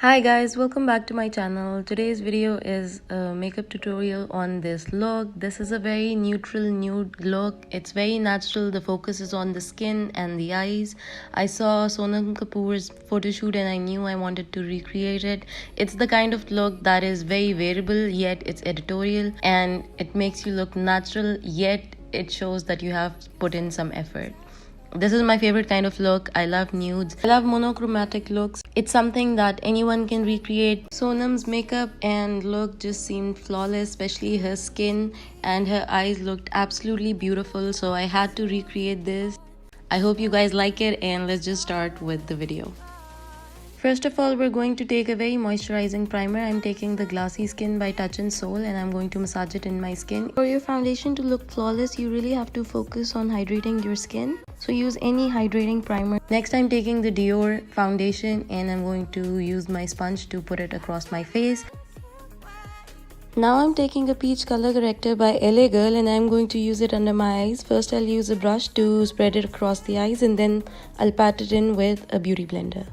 Hi guys, welcome back to my channel. Today's video is a makeup tutorial on this look. This is a very neutral nude look. It's very natural. The focus is on the skin and the eyes. I saw Sonam Kapoor's photo shoot and I knew I wanted to recreate it. It's the kind of look that is very wearable yet it's editorial, and it makes you look natural yet it shows that you have put in some effort. This is my favorite kind of look. I love nudes. I love monochromatic looks. It's something that anyone can recreate. Sonam's makeup and look just seemed flawless, especially her skin and her eyes looked absolutely beautiful. So I had to recreate this. I hope you guys like it, and let's just start with the video. First of all, we're going to take a very moisturizing primer. I'm taking the Glassy Skin by Touch in Soul and I'm going to massage it in my skin. For your foundation to look flawless, you really have to focus on hydrating your skin. So use any hydrating primer. Next, I'm taking the Dior foundation and I'm going to use my sponge to put it across my face. Now I'm taking a peach color corrector by LA Girl and I'm going to use it under my eyes. First, I'll use a brush to spread it across the eyes and then I'll pat it in with a beauty blender.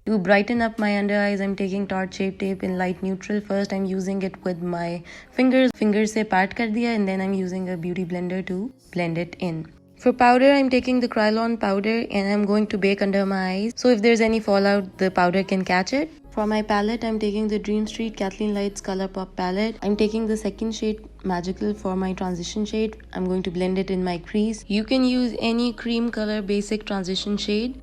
To brighten up my under eyes, I'm taking Tarte Shape Tape in light neutral. First, I'm using it with my fingers. Fingers se pat kar diya, and then I'm using a beauty blender to blend it in. For powder, I'm taking the Krylon powder and I'm going to bake under my eyes. So if there's any fallout, the powder can catch it. For my palette, I'm taking the Dream Street Kathleen Lights Colourpop palette. I'm taking the second shade Magical for my transition shade. I'm going to blend it in my crease. You can use any cream color basic transition shade.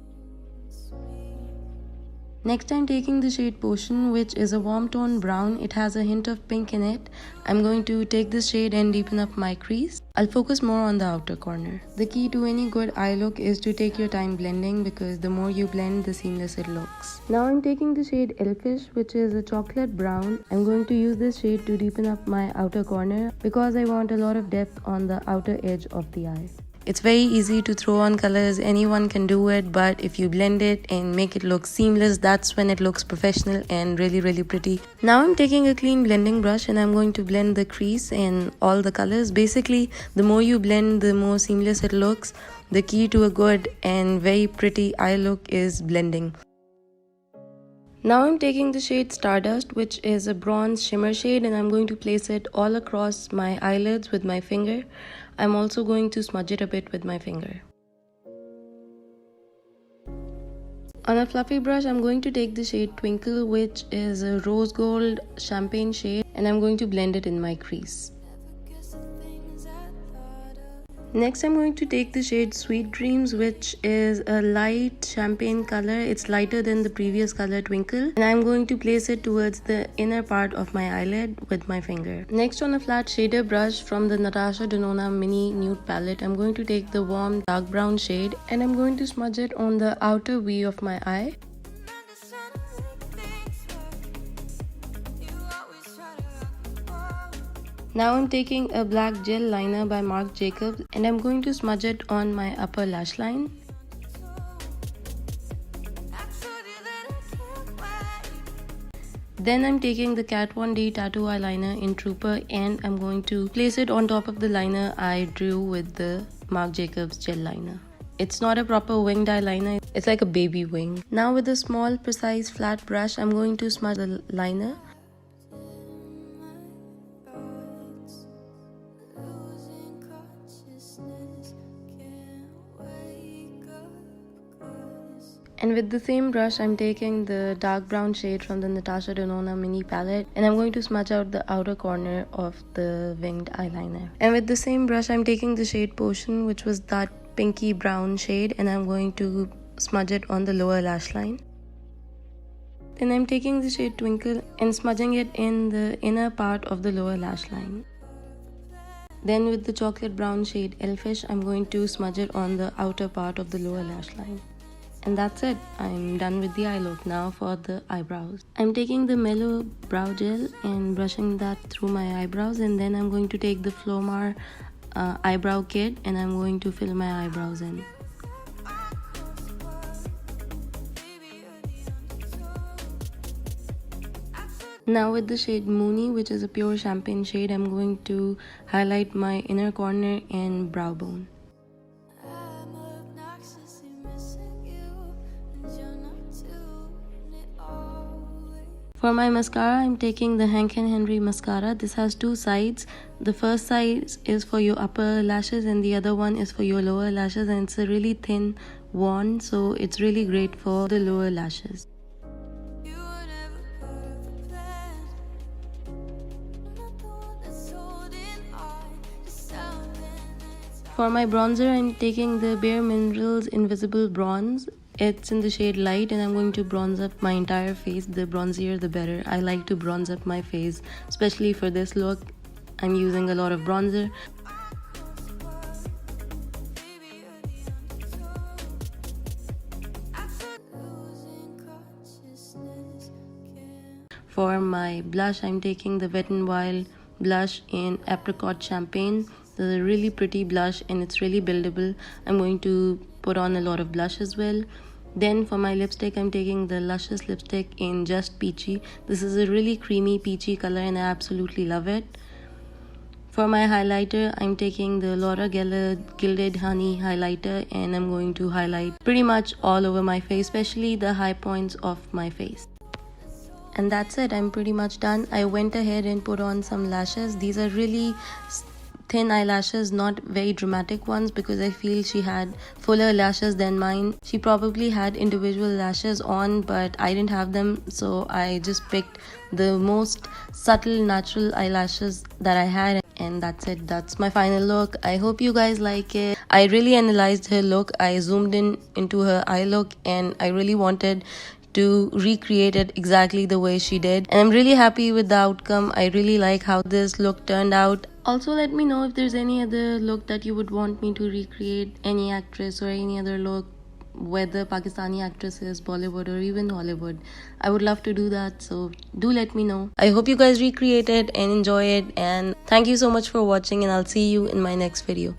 Next, I'm taking the shade Potion, which is a warm tone brown. It has a hint of pink in it. I'm going to take this shade and deepen up my crease. I'll focus more on the outer corner. The key to any good eye look is to take your time blending, because the more you blend, the seamless it looks. Now I'm taking the shade Elfish, which is a chocolate brown. I'm going to use this shade to deepen up my outer corner because I want a lot of depth on the outer edge of the eye. It's very easy to throw on colors, anyone can do it, but if you blend it and make it look seamless, that's when it looks professional and really pretty. Now I'm taking a clean blending brush and I'm going to blend the crease and all the colors. Basically, the more you blend, the more seamless it looks. The key to a good and very pretty eye look is blending. Now I'm taking the shade Stardust, which is a bronze shimmer shade, and I'm going to place it all across my eyelids with my finger. I'm also going to smudge it a bit with my finger. On a fluffy brush, I'm going to take the shade Twinkle, which is a rose gold champagne shade, and I'm going to blend it in my crease. Next, I'm going to take the shade Sweet Dreams, which is a light champagne color. It's lighter than the previous color Twinkle, and I'm going to place it towards the inner part of my eyelid with my finger. Next, on a flat shader brush from the Natasha Denona Mini Nude Palette, I'm going to take the warm dark brown shade and I'm going to smudge it on the outer V of my eye. Now I'm taking a black gel liner by Marc Jacobs and I'm going to smudge it on my upper lash line. Then I'm taking the Kat Von D tattoo eyeliner in Trooper and I'm going to place it on top of the liner I drew with the Marc Jacobs gel liner. It's not a proper winged eyeliner, it's like a baby wing. Now with a small, precise, flat brush, I'm going to smudge the liner. And with the same brush, I'm taking the dark brown shade from the Natasha Denona Mini Palette and I'm going to smudge out the outer corner of the winged eyeliner. And with the same brush, I'm taking the shade Potion, which was that pinky brown shade, and I'm going to smudge it on the lower lash line. Then I'm taking the shade Twinkle and smudging it in the inner part of the lower lash line. Then with the chocolate brown shade Elfish, I'm going to smudge it on the outer part of the lower lash line. And that's it. I'm done with the eye look. Now for the eyebrows. I'm taking the Mellow Brow Gel and brushing that through my eyebrows, and then I'm going to take the Flomar eyebrow kit and I'm going to fill my eyebrows in. Now with the shade Moony, which is a pure champagne shade, I'm going to highlight my inner corner and brow bone. For my mascara, I'm taking the Hank & Henry mascara. This has two sides. The first side is for your upper lashes and the other one is for your lower lashes, and it's a really thin wand, so it's really great for the lower lashes. For my bronzer, I'm taking the Bare Minerals Invisible Bronze. It's in the shade light and I'm going to bronze up my entire face. The bronzier the better. I like to bronze up my face, especially for this look. I'm using a lot of bronzer. For my blush, I'm taking the Wet n Wild blush in Apricot Champagne. This is a really pretty blush and it's really buildable. I'm going to put on a lot of blush as well. Then for my lipstick, I'm taking the Luscious lipstick in Just Peachy. This is a really creamy peachy color and I absolutely love it. For my highlighter, I'm taking the Laura Geller Gilded Honey highlighter and I'm going to highlight pretty much all over my face, especially the high points of my face. And that's it, I'm pretty much done. I went ahead and put on some lashes. These are really thin eyelashes, not very dramatic ones, because I feel she had fuller lashes than mine. She probably had individual lashes on, but I didn't have them, so I just picked the most subtle natural eyelashes that I had, and that's it. That's my final look. I hope you guys like it. I really analyzed her look. I zoomed in into her eye look and I really wanted to recreate it exactly the way she did, and I'm really happy with the outcome. I really like how this look turned out. Also, let me know if there's any other look that you would want me to recreate, any actress or any other look, whether Pakistani actresses, Bollywood or even Hollywood. I would love to do that, so do let me know. I hope you guys recreate it and enjoy it, and thank you so much for watching, and I'll see you in my next video.